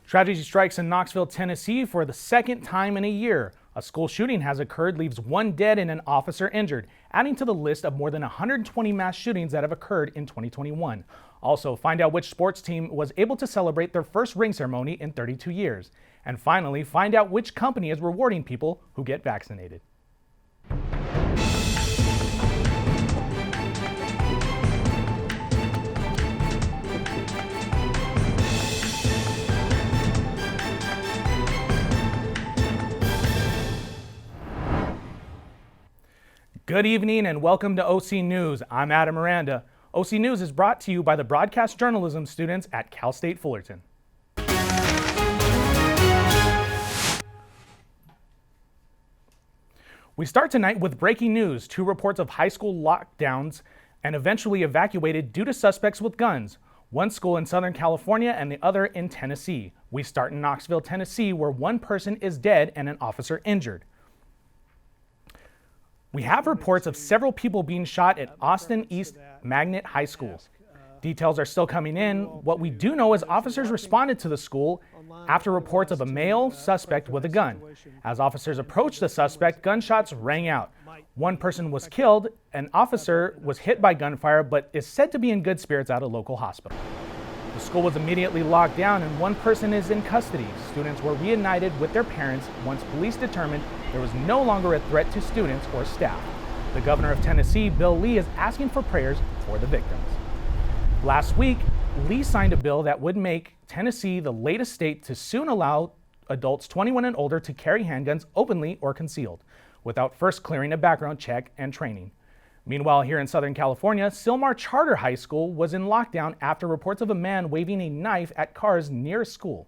Tragedy strikes in Knoxville, Tennessee for the second time in a year. A school shooting has occurred, leaves one dead and an officer injured, adding to the list of more than 120 mass shootings that have occurred in 2021. Also, find out which sports team was able to celebrate their first ring ceremony in 32 years. And finally, find out which company is rewarding people who get vaccinated. Good evening and welcome to OC News. I'm Adam Miranda. OC News is brought to you by the broadcast journalism students at Cal State Fullerton. We start tonight with breaking news. 2 reports of high school lockdowns and eventually evacuated due to suspects with guns. One school in Southern California and the other in Tennessee. We start in Knoxville, Tennessee, where one person is dead and an officer injured. We have reports of several people being shot at Austin East Magnet High School. Details are still coming in. What we do know is officers responded to the school after reports of a male suspect with a gun. As officers approached the suspect, gunshots rang out. One person was killed, an officer was hit by gunfire, but is said to be in good spirits at a local hospital. The school was immediately locked down and one person is in custody. Students were reunited with their parents once police determined there was no longer a threat to students or staff. The governor of Tennessee, Bill Lee, is asking for prayers for the victims. Last week, Lee signed a bill that would make Tennessee the latest state to soon allow adults 21 and older to carry handguns openly or concealed, without first clearing a background check and training. Meanwhile, here in Southern California, Sylmar Charter High School was in lockdown after reports of a man waving a knife at cars near a school.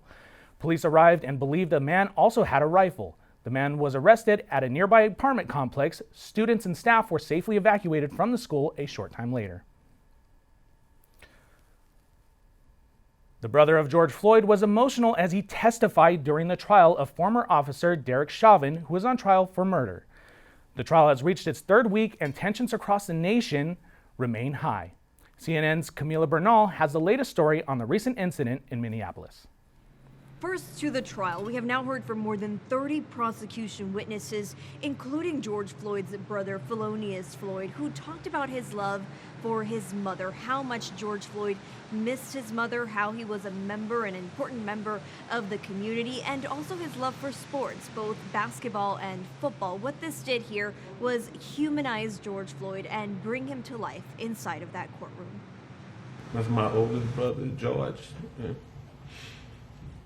Police arrived and believed the man also had a rifle. The man was arrested at a nearby apartment complex. Students and staff were safely evacuated from the school a short time later. The brother of George Floyd was emotional as he testified during the trial of former officer Derek Chauvin, who was on trial for murder. The trial has reached its 3rd week and tensions across the nation remain high. CNN's Camila Bernal has the latest story on the recent incident in Minneapolis. First to the trial, we have now heard from more than 30 prosecution witnesses, including George Floyd's brother, Philoneus Floyd, who talked about his love for his mother, how much George Floyd missed his mother, how he was an important member of the community, and also his love for sports, both basketball and football. What this did here was humanize George Floyd and bring him to life inside of that courtroom. That's my oldest brother, George. Yeah.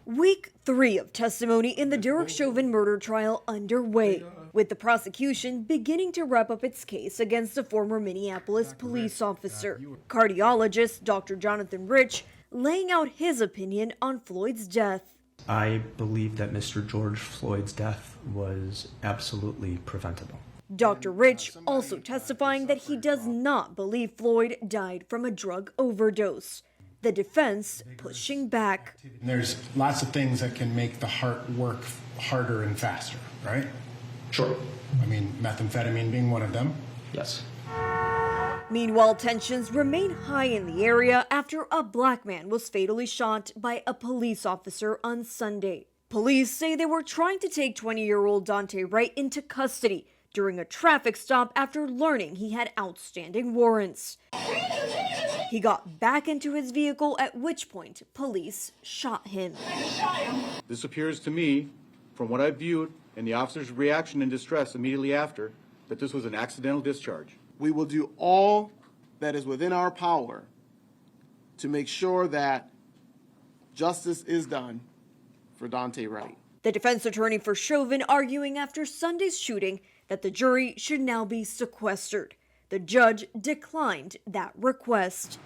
Week 3 of testimony in the Derek Chauvin murder trial underway, with the prosecution beginning to wrap up its case against a former Minneapolis police officer. Cardiologist Dr. Jonathan Rich laying out his opinion on Floyd's death. I believe that Mr. George Floyd's death was absolutely preventable. Dr. Rich also testifying that he does not believe Floyd died from a drug overdose. The defense pushing back. There's lots of things that can make the heart work harder and faster, right? Sure. I mean, methamphetamine being one of them. Yes. Meanwhile, tensions remain high in the area after a black man was fatally shot by a police officer on Sunday. Police say they were trying to take 20-year-old Dante Wright into custody during a traffic stop after learning he had outstanding warrants. He got back into his vehicle, at which point police shot him. This appears to me, from what I viewed and the officer's reaction and distress immediately after, that this was an accidental discharge. We will do all that is within our power to make sure that justice is done for Dante Wright. The defense attorney for Chauvin arguing after Sunday's shooting that the jury should now be sequestered. The judge declined that request.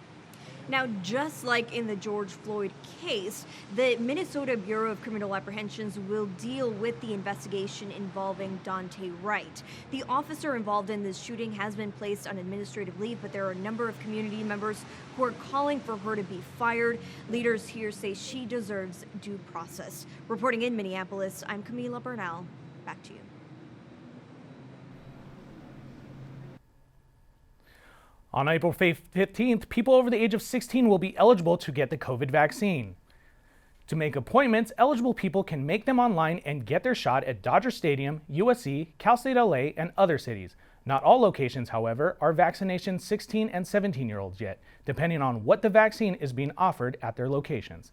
Now, just like in the George Floyd case, the Minnesota Bureau of Criminal Apprehensions will deal with the investigation involving Dante Wright. The officer involved in this shooting has been placed on administrative leave, but there are a number of community members who are calling for her to be fired. Leaders here say she deserves due process. Reporting in Minneapolis, I'm Camila Bernal. Back to you. On April 15th, people over the age of 16 will be eligible to get the COVID vaccine. To make appointments, eligible people can make them online and get their shot at Dodger Stadium, USC, Cal State LA, and other cities. Not all locations, however, are vaccination 16 and 17-year-olds yet, depending on what the vaccine is being offered at their locations.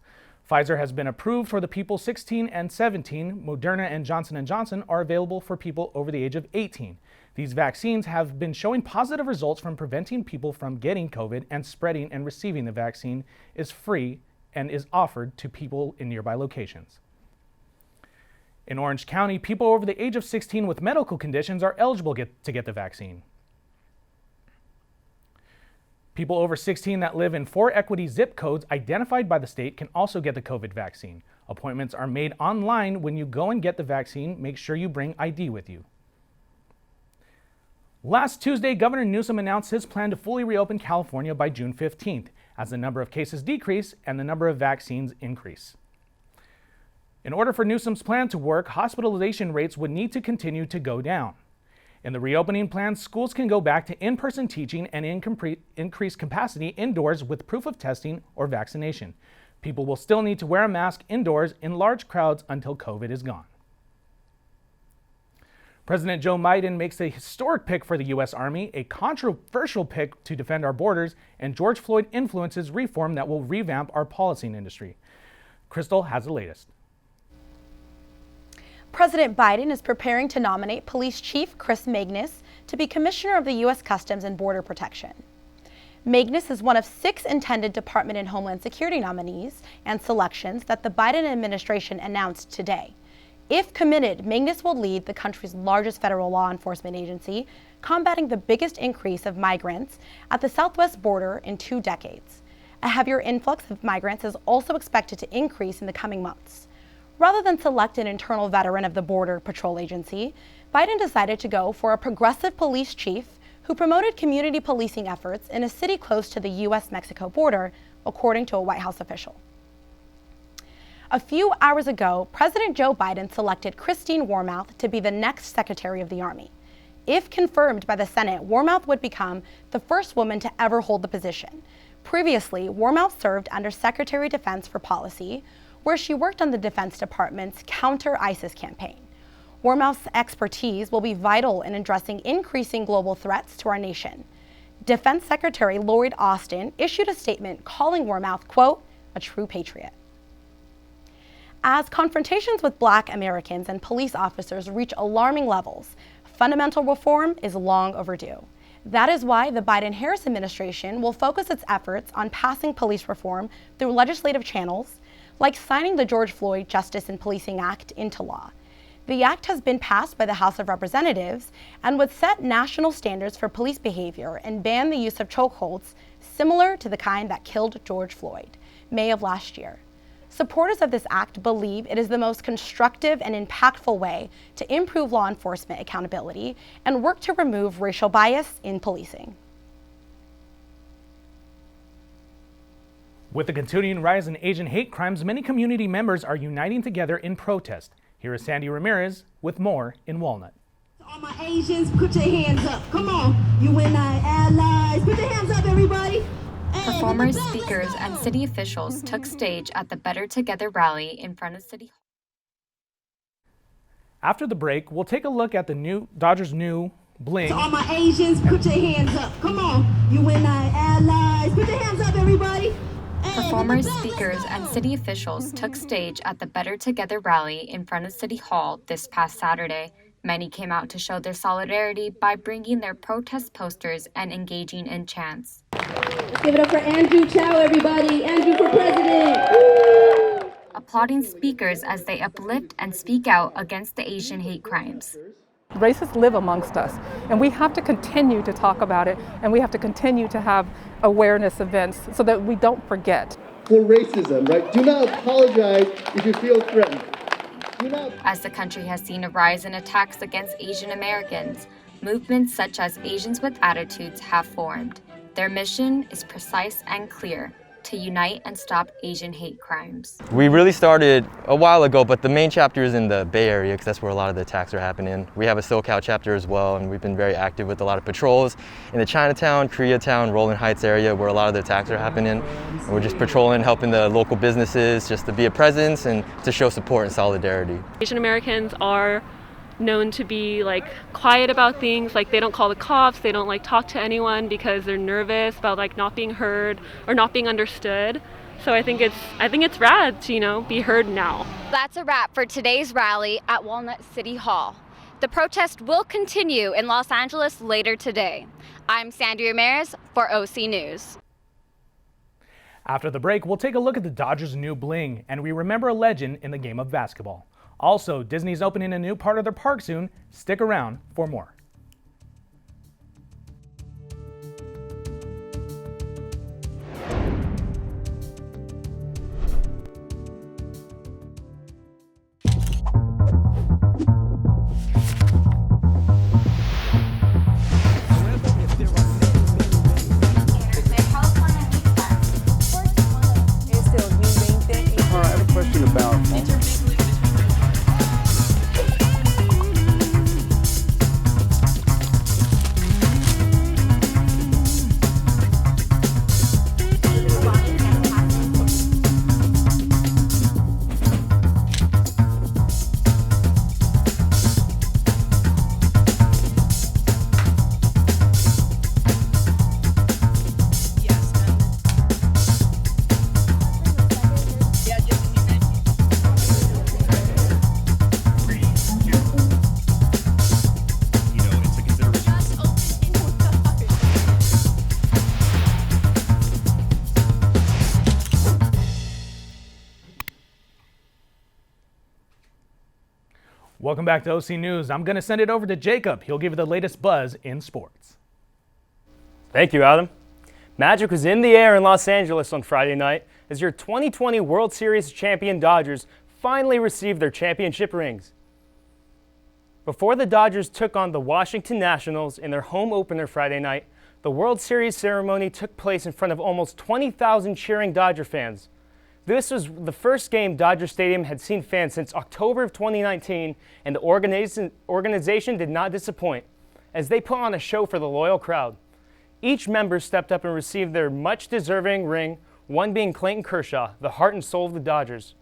Pfizer has been approved for the people 16 and 17. Moderna and Johnson & Johnson are available for people over the age of 18. These vaccines have been showing positive results from preventing people from getting COVID, and spreading and receiving the vaccine is free and is offered to people in nearby locations. In Orange County, people over the age of 16 with medical conditions are eligible to get the vaccine. People over 16 that live in 4 equity zip codes identified by the state can also get the COVID vaccine. Appointments are made online. When you go and get the vaccine, make sure you bring ID with you. Last Tuesday, Governor Newsom announced his plan to fully reopen California by June 15th, as the number of cases decrease and the number of vaccines increase. In order for Newsom's plan to work, hospitalization rates would need to continue to go down. In the reopening plan, schools can go back to in-person teaching and increase capacity indoors with proof of testing or vaccination. People will still need to wear a mask indoors in large crowds until COVID is gone. President Joe Biden makes a historic pick for the U.S. Army, a controversial pick to defend our borders, and George Floyd influences reform that will revamp our policing industry. Crystal has the latest. President Biden is preparing to nominate Police Chief Chris Magnus to be Commissioner of the U.S. Customs and Border Protection. Magnus is one of 6 intended Department of Homeland Security nominees and selections that the Biden administration announced today. If committed, Magnus will lead the country's largest federal law enforcement agency, combating the biggest increase of migrants at the southwest border in 2 decades. A heavier influx of migrants is also expected to increase in the coming months. Rather than select an internal veteran of the Border Patrol Agency, Biden decided to go for a progressive police chief who promoted community policing efforts in a city close to the U.S.-Mexico border, according to a White House official. A few hours ago, President Joe Biden selected Christine Wormuth to be the next Secretary of the Army. If confirmed by the Senate, Wormuth would become the first woman to ever hold the position. Previously, Wormuth served under Secretary of Defense for Policy, where she worked on the Defense Department's counter-ISIS campaign. Wormuth's expertise will be vital in addressing increasing global threats to our nation. Defense Secretary Lloyd Austin issued a statement calling Wormuth, quote, a true patriot. As confrontations with Black Americans and police officers reach alarming levels, fundamental reform is long overdue. That is why the Biden-Harris administration will focus its efforts on passing police reform through legislative channels, like signing the George Floyd Justice in Policing Act into law. The act has been passed by the House of Representatives and would set national standards for police behavior and ban the use of chokeholds similar to the kind that killed George Floyd, May of last year. Supporters of this act believe it is the most constructive and impactful way to improve law enforcement accountability and work to remove racial bias in policing. With the continuing rise in Asian hate crimes, many community members are uniting together in protest. Here is Sandy Ramirez with more in Walnut. All my Asians, put your hands up. Come on. You and I allies. Put your hands up, everybody. Performers, speakers, and city officials took stage at the Better Together rally in front of City Hall. After the break, we'll take a look at the Dodgers' new bling. All my Asians, put your hands up. Come on. You and I allies. Put your hands up, everybody. Performers, speakers, and city officials took stage at the Better Together rally in front of City Hall this past Saturday. Many came out to show their solidarity by bringing their protest posters and engaging in chants. Let's give it up for Andrew Chow, everybody. Andrew for president. Applauding speakers as they uplift and speak out against the Asian hate crimes. Racists live amongst us, and we have to continue to talk about it, and we have to continue to have awareness events so that we don't forget. For racism, right? Do not apologize if you feel threatened. As the country has seen a rise in attacks against Asian Americans, movements such as Asians with Attitudes have formed. Their mission is precise and clear: to unite and stop Asian hate crimes. We really started a while ago, but the main chapter is in the Bay Area because that's where a lot of the attacks are happening. We have a SoCal chapter as well, and we've been very active with a lot of patrols in the Chinatown, Koreatown, Rolling Heights area where a lot of the attacks are happening. And we're just patrolling, helping the local businesses just to be a presence and to show support and solidarity. Asian Americans are known to be like quiet about things, like they don't call the cops, they don't like talk to anyone because they're nervous about like not being heard or not being understood. So I think it's rad to, you know, be heard now. That's a wrap for today's rally at Walnut City Hall. The protest will continue in Los Angeles later today. I'm Sandy Ramirez for OC News. After the break, we'll take a look at the Dodgers' new bling, and we remember a legend in the game of basketball. Also, Disney's opening a new part of their park soon. Stick around for more. I have a question about Welcome back to OC News. I'm going to send it over to Jacob. He'll give you the latest buzz in sports. Thank you, Adam. Magic was in the air in Los Angeles on Friday night as your 2020 World Series champion Dodgers finally received their championship rings. Before the Dodgers took on the Washington Nationals in their home opener Friday night, the World Series ceremony took place in front of almost 20,000 cheering Dodger fans. This was the first game Dodger Stadium had seen fans since October of 2019, and the organization did not disappoint, as they put on a show for the loyal crowd. Each member stepped up and received their much-deserving ring, one being Clayton Kershaw, the heart and soul of the Dodgers.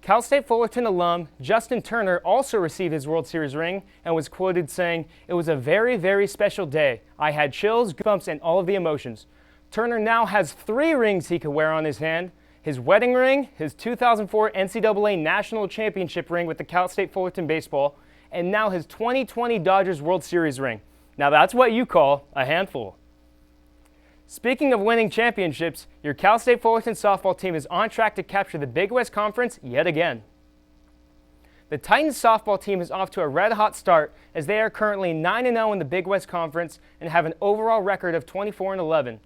Cal State Fullerton alum Justin Turner also received his World Series ring and was quoted saying, "It was a very, very special day. I had chills, goosebumps, and all of the emotions." Turner now has 3 rings he could wear on his hand: his wedding ring, his 2004 NCAA National Championship ring with the Cal State Fullerton baseball, and now his 2020 Dodgers World Series ring. Now that's what you call a handful. Speaking of winning championships, your Cal State Fullerton softball team is on track to capture the Big West Conference yet again. The Titans softball team is off to a red-hot start as they are currently 9-0 in the Big West Conference and have an overall record of 24-11.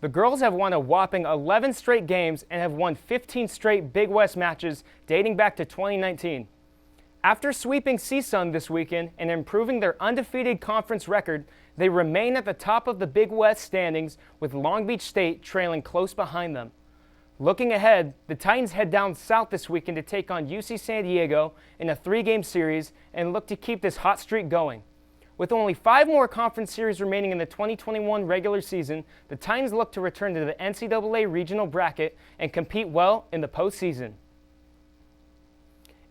The girls have won a whopping 11 straight games and have won 15 straight Big West matches dating back to 2019. After sweeping CSUN this weekend and improving their undefeated conference record, they remain at the top of the Big West standings with Long Beach State trailing close behind them. Looking ahead, the Titans head down south this weekend to take on UC San Diego in a 3-game series and look to keep this hot streak going. With only 5 more conference series remaining in the 2021 regular season, the Titans look to return to the NCAA regional bracket and compete well in the postseason.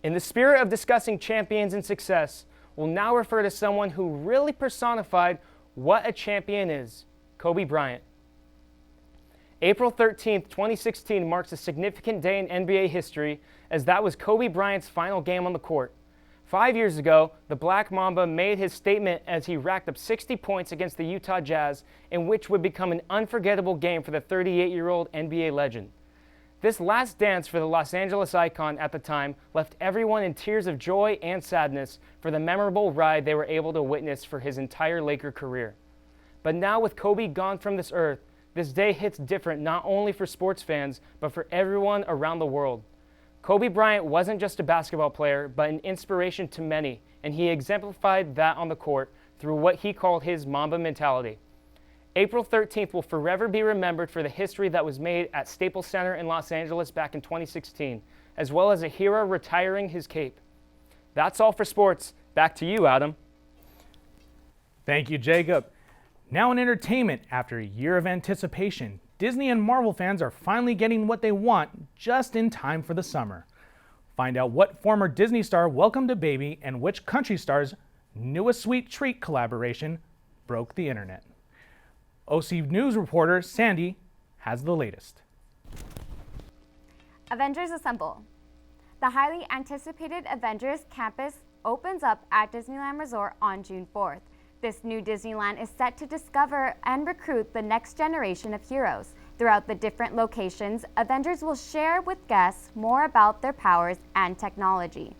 In the spirit of discussing champions and success, we'll now refer to someone who really personified what a champion is: Kobe Bryant. April 13th, 2016 marks a significant day in NBA history, as that was Kobe Bryant's final game on the court. 5 years ago, the Black Mamba made his statement as he racked up 60 points against the Utah Jazz, in which would become an unforgettable game for the 38-year-old NBA legend. This last dance for the Los Angeles icon at the time left everyone in tears of joy and sadness for the memorable ride they were able to witness for his entire Laker career. But now with Kobe gone from this earth, this day hits different not only for sports fans, but for everyone around the world. Kobe Bryant wasn't just a basketball player, but an inspiration to many, and he exemplified that on the court through what he called his Mamba mentality. April 13th will forever be remembered for the history that was made at Staples Center in Los Angeles back in 2016, as well as a hero retiring his cape. That's all for sports. Back to you, Adam. Thank you, Jacob. Now in entertainment, after a year of anticipation, Disney and Marvel fans are finally getting what they want just in time for the summer. Find out what former Disney star welcomed a baby and which country star's newest sweet treat collaboration broke the internet. OC News reporter Sandy has the latest. Avengers Assemble. The highly anticipated Avengers Campus opens up at Disneyland Resort on June 4th. This new Disneyland is set to discover and recruit the next generation of heroes. Throughout the different locations, Avengers will share with guests more about their powers and technology.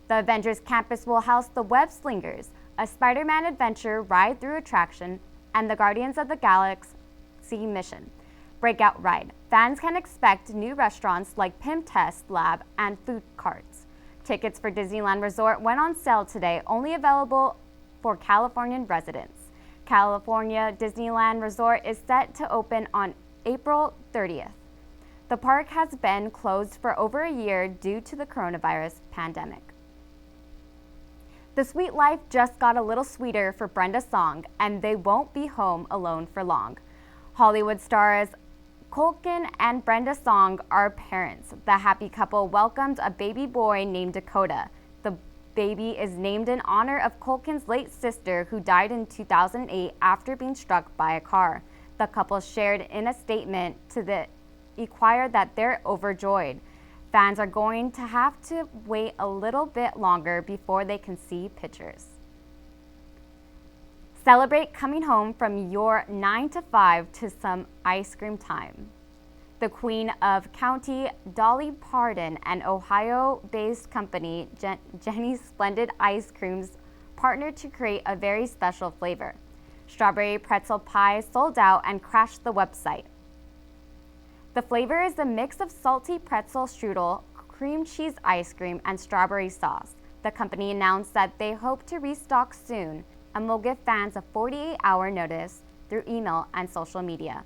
The Avengers Campus will house the Web Slingers, a Spider-Man adventure ride-through attraction, and the Guardians of the Galaxy mission breakout ride. Fans can expect new restaurants like Pim Test Lab and food carts. Tickets for Disneyland Resort went on sale today, only available for Californian residents. California Disneyland Resort is set to open on April 30th. The park has been closed for over a year due to the coronavirus pandemic. The sweet life just got a little sweeter for Brenda Song, and they won't be home alone for long. Hollywood stars Culkin and Brenda Song are parents. The happy couple welcomed a baby boy named Dakota. The baby is named in honor of Culkin's late sister, who died in 2008 after being struck by a car. The couple shared in a statement to the Enquirer that they're overjoyed. Fans are going to have to wait a little bit longer before they can see pictures. Celebrate coming home from your 9 to 5 to some ice cream time. The Queen of County, Dolly Parton, and Ohio-based company Jenny's Splendid Ice Creams partnered to create a very special flavor. Strawberry pretzel pie sold out and crashed the website. The flavor is a mix of salty pretzel strudel, cream cheese ice cream, and strawberry sauce. The company announced that they hope to restock soon and will give fans a 48-hour notice through email and social media.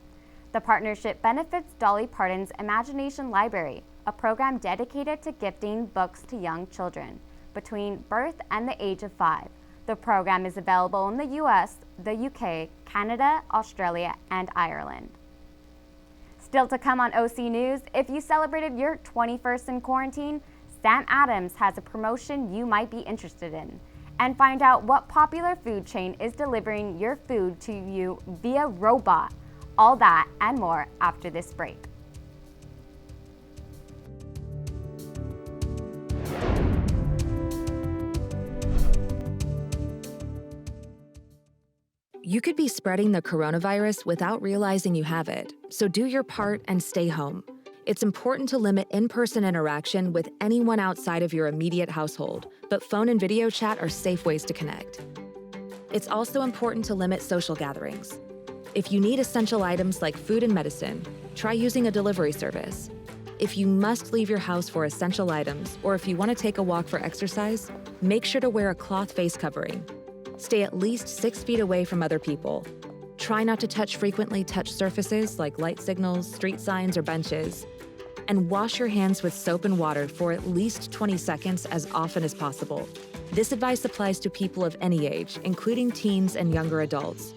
The partnership benefits Dolly Parton's Imagination Library, a program dedicated to gifting books to young children between birth and the age of 5. The program is available in the US, the UK, Canada, Australia, and Ireland. Still to come on OC News, if you celebrated your 21st in quarantine, Sam Adams has a promotion you might be interested in. And find out what popular food chain is delivering your food to you via robot. All that and more after this break. You could be spreading the coronavirus without realizing you have it, so do your part and stay home. It's important to limit in-person interaction with anyone outside of your immediate household, but phone and video chat are safe ways to connect. It's also important to limit social gatherings. If you need essential items like food and medicine, try using a delivery service. If you must leave your house for essential items, or if you want to take a walk for exercise, make sure to wear a cloth face covering. Stay at least 6 feet away from other people. Try not to touch frequently touched surfaces like light signals, street signs, or benches. And wash your hands with soap and water for at least 20 seconds as often as possible. This advice applies to people of any age, including teens and younger adults.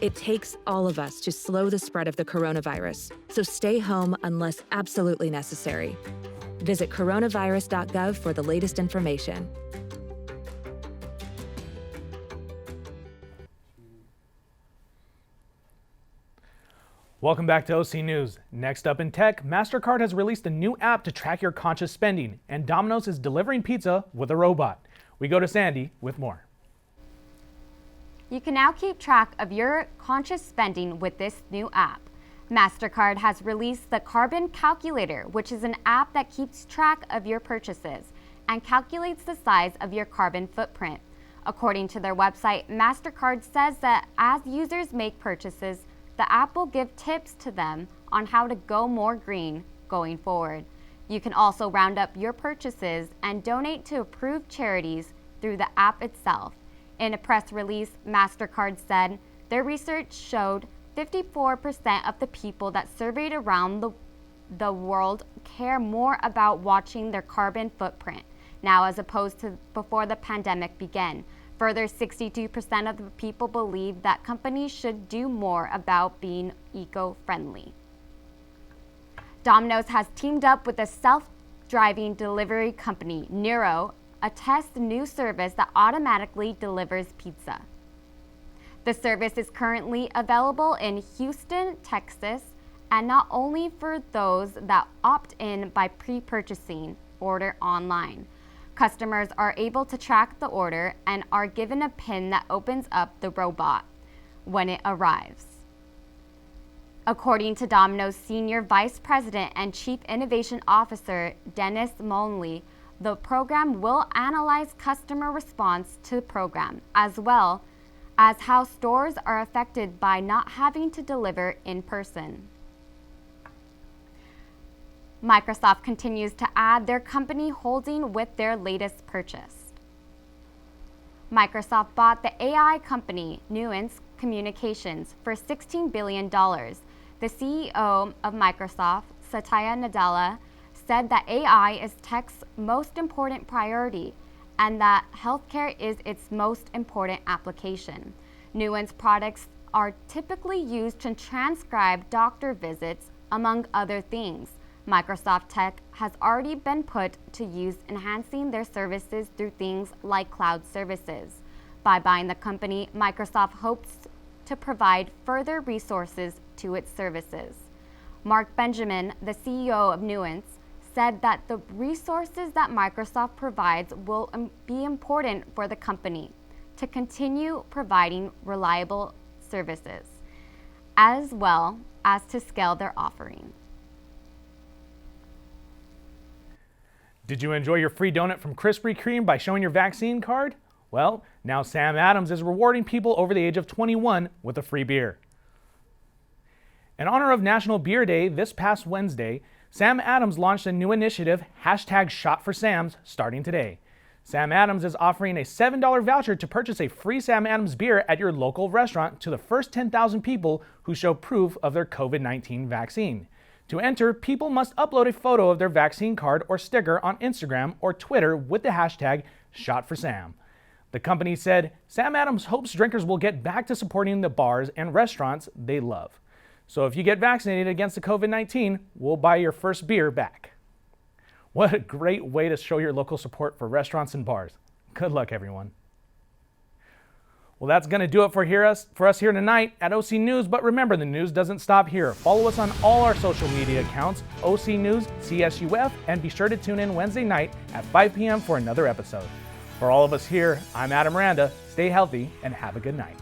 It takes all of us to slow the spread of the coronavirus, so stay home unless absolutely necessary. Visit coronavirus.gov for the latest information. Welcome back to OC News. Next up in tech, MasterCard has released a new app to track your conscious spending, and Domino's is delivering pizza with a robot. We go to Sandy with more. You can now keep track of your conscious spending with this new app. MasterCard has released the Carbon Calculator, which is an app that keeps track of your purchases and calculates the size of your carbon footprint. According to their website, MasterCard says that as users make purchases, the app will give tips to them on how to go more green going forward. You can also round up your purchases and donate to approved charities through the app itself. In a press release, MasterCard said, Their research showed 54% of the people that surveyed around the world care more about watching their carbon footprint now as opposed to before the pandemic began. Further, 62% of the people believe that companies should do more about being eco-friendly. Domino's has teamed up with a self-driving delivery company, Nero, to test new service that automatically delivers pizza. The service is currently available in Houston, Texas, and not only for those that opt in by pre-purchasing order online. Customers are able to track the order and are given a PIN that opens up the robot when it arrives. According to Domino's Senior Vice President and Chief Innovation Officer Dennis Molnley, the program will analyze customer response to the program, as well as how stores are affected by not having to deliver in person. Microsoft continues to add their company holding with their latest purchase. Microsoft bought the AI company Nuance Communications for $16 billion. The CEO of Microsoft, Satya Nadella, said that AI is tech's most important priority and that healthcare is its most important application. Nuance products are typically used to transcribe doctor visits, among other things. Microsoft Tech has already been put to use enhancing their services through things like cloud services. By buying the company, Microsoft hopes to provide further resources to its services. Mark Benjamin, the CEO of Nuance, said that the resources that Microsoft provides will be important for the company to continue providing reliable services, as well as to scale their offering. Did you enjoy your free donut from Krispy Kreme by showing your vaccine card? Well, now Sam Adams is rewarding people over the age of 21 with a free beer. In honor of National Beer Day this past Wednesday, Sam Adams launched a new initiative, #ShotForSams, starting today. Sam Adams is offering a $7 voucher to purchase a free Sam Adams beer at your local restaurant to the first 10,000 people who show proof of their COVID-19 vaccine. To enter, people must upload a photo of their vaccine card or sticker on Instagram or Twitter with the hashtag #ShotForSam. The company said, Sam Adams hopes drinkers will get back to supporting the bars and restaurants they love. So if you get vaccinated against the COVID-19, we'll buy your first beer back. What a great way to show your local support for restaurants and bars. Good luck, everyone. Well, that's going to do it for us here tonight at OC News, but remember, the news doesn't stop here. Follow us on all our social media accounts, OC News, CSUF, and be sure to tune in Wednesday night at 5 p.m. for another episode. For all of us here, I'm Adam Randa. Stay healthy and have a good night.